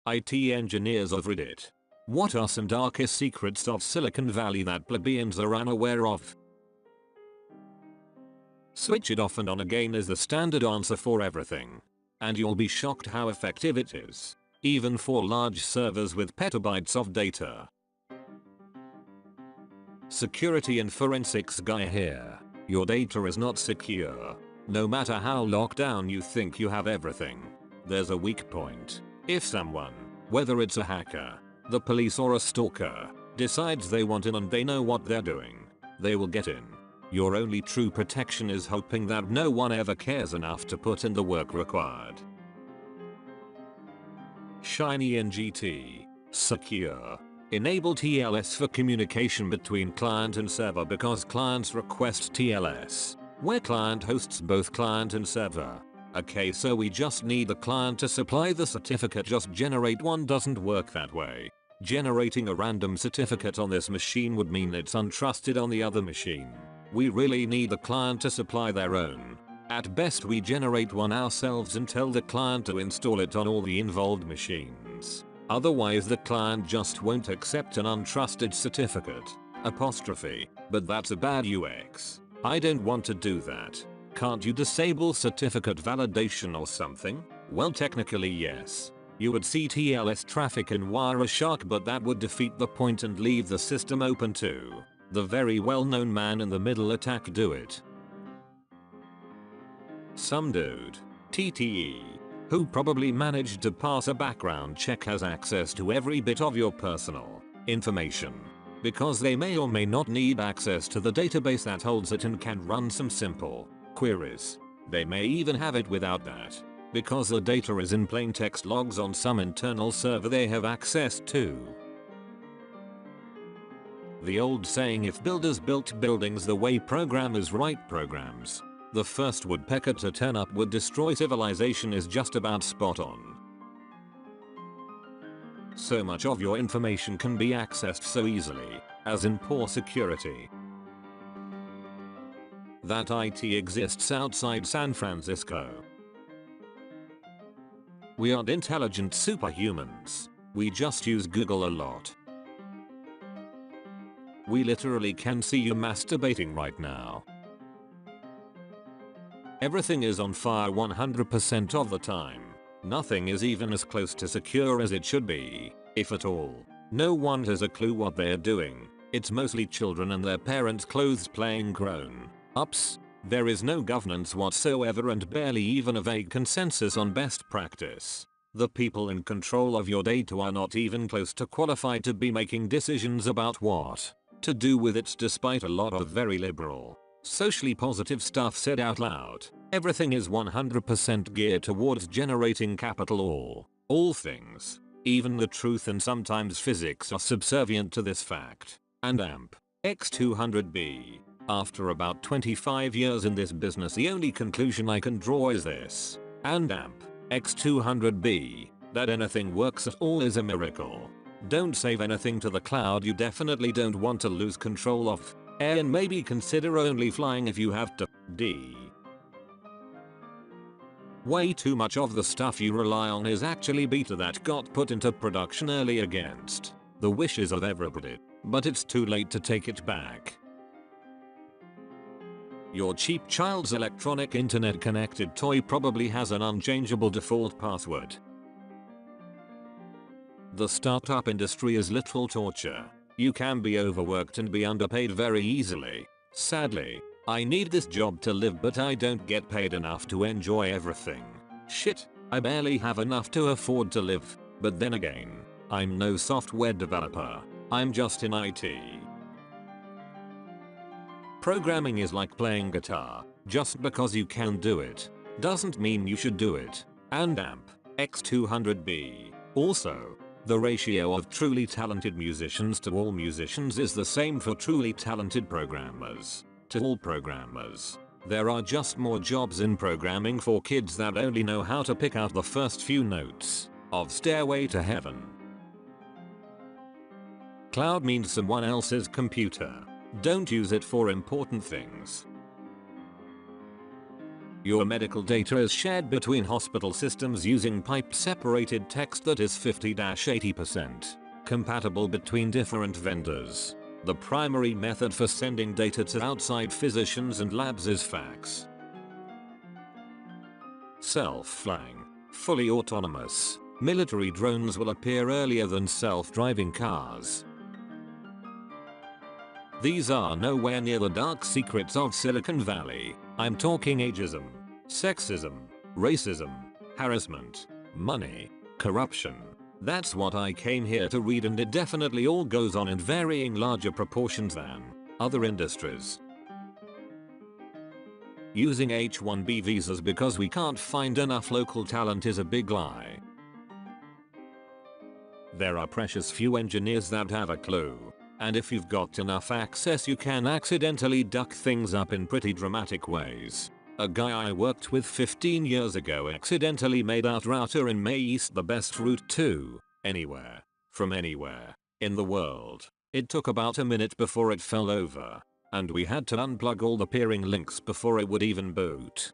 IT engineers of Reddit. What are some darkest secrets of Silicon Valley that plebeians are unaware of? Switch it off and on again is the standard answer for everything. And you'll be shocked how effective it is. Even for large servers with petabytes of data. Security and forensics guy here. Your data is not secure. No matter how locked down you think you have everything, there's a weak point. If someone, whether it's a hacker, the police or a stalker, decides they want in and they know what they're doing, they will get in. Your only true protection is hoping that no one ever cares enough to put in the work required. Shiny NGT. Secure. Enable TLS for communication between client and server because clients request TLS, where client hosts both client and server. Okay, so we just need the client to supply the certificate. Just generate one doesn't work that way. Generating a random certificate on this machine would mean it's untrusted on the other machine. We really need the client to supply their own. At best we generate one ourselves and tell the client to install it on all the involved machines. Otherwise the client just won't accept an untrusted certificate. But that's a bad UX. I don't want to do that. Can't you disable certificate validation or something? Well, technically yes. You would see TLS traffic in Wireshark, but that would defeat the point and leave the system open to the very well-known man-in-the-middle attack do it. Some dude, TTE, who probably managed to pass a background check has access to every bit of your personal information. Because they may or may not need access to the database that holds it and can run some simple queries. They may even have it without that. Because the data is in plain text logs on some internal server they have access to. The old saying, if builders built buildings the way programmers write programs, the first woodpecker to turn up would destroy civilization, is just about spot on. So much of your information can be accessed so easily, as in poor security, that IT exists outside San Francisco. We aren't intelligent superhumans. We just use Google a lot. We literally can see you masturbating right now. Everything is on fire 100% of the time. Nothing is even as close to secure as it should be, if at all. No one has a clue what they're doing. It's mostly children and their parents' clothes playing grown-ups. There is no governance whatsoever and barely even a vague consensus on best practice. The people in control of your data are not even close to qualified to be making decisions about what to do with it, despite a lot of very liberal, socially positive stuff said out loud. Everything is 100% geared towards generating capital. All things, even the truth and sometimes physics, are subservient to this fact. And AMP X200B. After about 25 years in this business, the only conclusion I can draw is this. And AMP X200B. That anything works at all is a miracle. Don't save anything to the cloud you definitely don't want to lose control of. And maybe consider only flying if you have to. Way too much of the stuff you rely on is actually beta that got put into production early against the wishes of everybody, but it's too late to take it back. Your cheap child's electronic internet connected toy probably has an unchangeable default password. The startup industry is literal torture. You can be overworked and be underpaid very easily. Sadly, I need this job to live, but I don't get paid enough to enjoy everything. Shit, I barely have enough to afford to live. But then again, I'm no software developer. I'm just in IT. Programming is like playing guitar. Just because you can do it doesn't mean you should do it. And AMP X200B. Also, the ratio of truly talented musicians to all musicians is the same for truly talented programmers to all programmers. There are just more jobs in programming for kids that only know how to pick out the first few notes of Stairway to Heaven. Cloud means someone else's computer. Don't use it for important things. Your medical data is shared between hospital systems using pipe-separated text that is 50-80% compatible between different vendors. The primary method for sending data to outside physicians and labs is fax. Self-flying, fully autonomous, military drones will appear earlier than self-driving cars. These are nowhere near the dark secrets of Silicon Valley. I'm talking ageism, sexism, racism, harassment, money, corruption. That's what I came here to read, and it definitely all goes on in varying larger proportions than other industries. Using H-1B visas because we can't find enough local talent is a big lie. There are precious few engineers that have a clue. And if you've got enough access, you can accidentally duck things up in pretty dramatic ways. A guy I worked with 15 years ago accidentally made our router in May East the best route to anywhere, from anywhere, in the world. It took about a minute before it fell over. And we had to unplug all the peering links before it would even boot.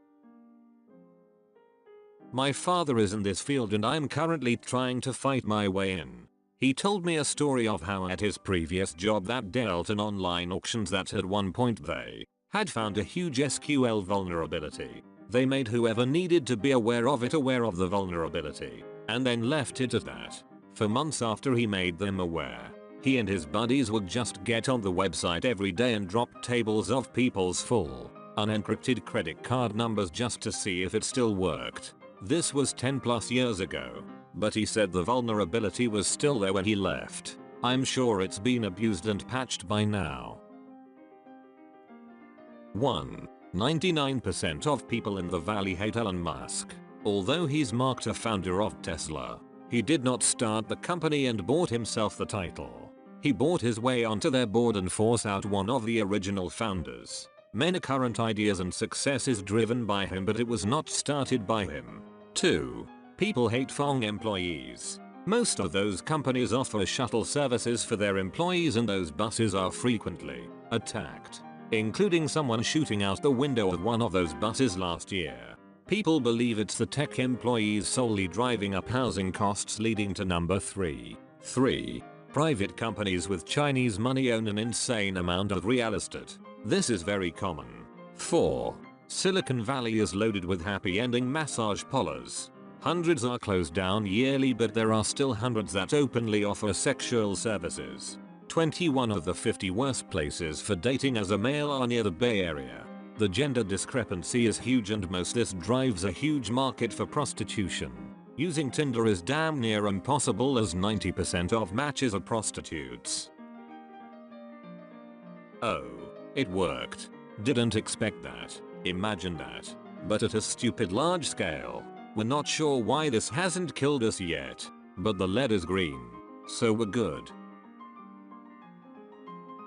My father is in this field and I'm currently trying to fight my way in. He told me a story of how at his previous job that dealt in online auctions that at one point they had found a huge SQL vulnerability. They made whoever needed to be aware of it aware of the vulnerability, and then left it at that. For months after he made them aware, he and his buddies would just get on the website every day and drop tables of people's full, unencrypted credit card numbers just to see if it still worked. This was 10 plus years ago. But he said the vulnerability was still there when he left. I'm sure it's been abused and patched by now. 1. 99% of people in the valley hate Elon Musk. Although he's marked a founder of Tesla, he did not start the company and bought himself the title. He bought his way onto their board and forced out one of the original founders. Many current ideas and success is driven by him, but it was not started by him. 2. People hate FONG employees. Most of those companies offer shuttle services for their employees and those buses are frequently attacked, including someone shooting out the window of one of those buses last year. People believe it's the tech employees solely driving up housing costs, leading to number 3. 3. Private companies with Chinese money own an insane amount of real estate. This is very common. 4. Silicon Valley is loaded with happy ending massage parlors. Hundreds are closed down yearly, but there are still hundreds that openly offer sexual services. 21 of the 50 worst places for dating as a male are near the Bay Area. The gender discrepancy is huge and this drives a huge market for prostitution. Using Tinder is damn near impossible as 90% of matches are prostitutes. Oh, it worked. Didn't expect that. Imagine that. But at a stupid large scale. We're not sure why this hasn't killed us yet, but the lead is green, so we're good.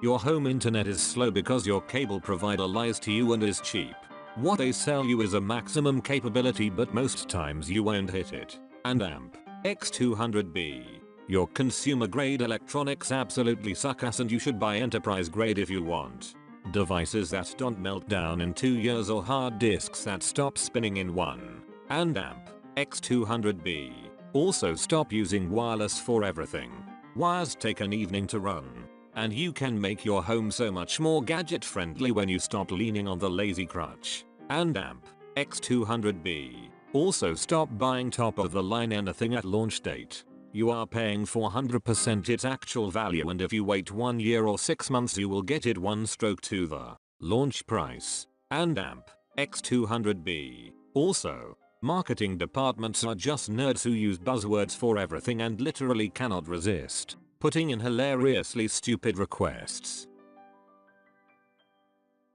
Your home internet is slow because your cable provider lies to you and is cheap. What they sell you is a maximum capability, but most times you won't hit it. And AMP X200B. Your consumer grade electronics absolutely suck ass and you should buy enterprise grade if you want. Devices that don't melt down in 2 years or hard disks that stop spinning in 1. And AMP X200B. Also stop using wireless for everything. Wires take an evening to run. And you can make your home so much more gadget friendly when you stop leaning on the lazy crutch. And AMP X200B. Also stop buying top of the line anything at launch date. You are paying 400% its actual value, and if you wait 1 year or 6 months you will get it one stroke to the launch price. And AMP X200B. Also, marketing departments are just nerds who use buzzwords for everything and literally cannot resist putting in hilariously stupid requests.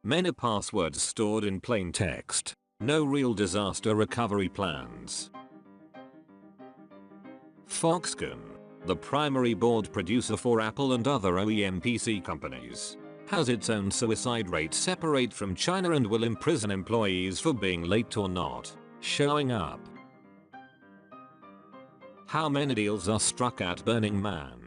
Many passwords stored in plain text. No real disaster recovery plans. Foxconn, the primary board producer for Apple and other OEM PC companies, has its own suicide rate separate from China and will imprison employees for being late or not showing up. How many deals are struck at Burning Man?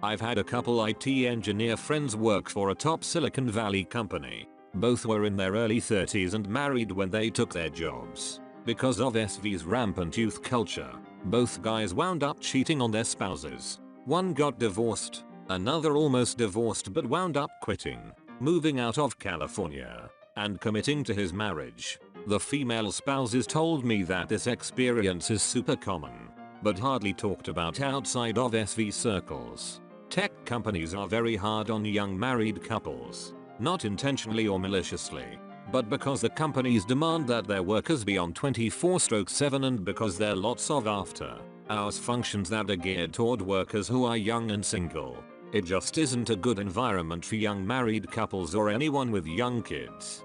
I've had a couple IT engineer friends work for a top Silicon Valley company. Both were in their early 30s and married when they took their jobs. Because of SV's rampant youth culture, both guys wound up cheating on their spouses. One got divorced, another almost divorced but wound up quitting, moving out of California, and committing to his marriage. The female spouses told me that this experience is super common, but hardly talked about outside of SV circles. Tech companies are very hard on young married couples, not intentionally or maliciously, but because the companies demand that their workers be on 24/7 and because there are lots of after-hours functions that are geared toward workers who are young and single. It just isn't a good environment for young married couples or anyone with young kids.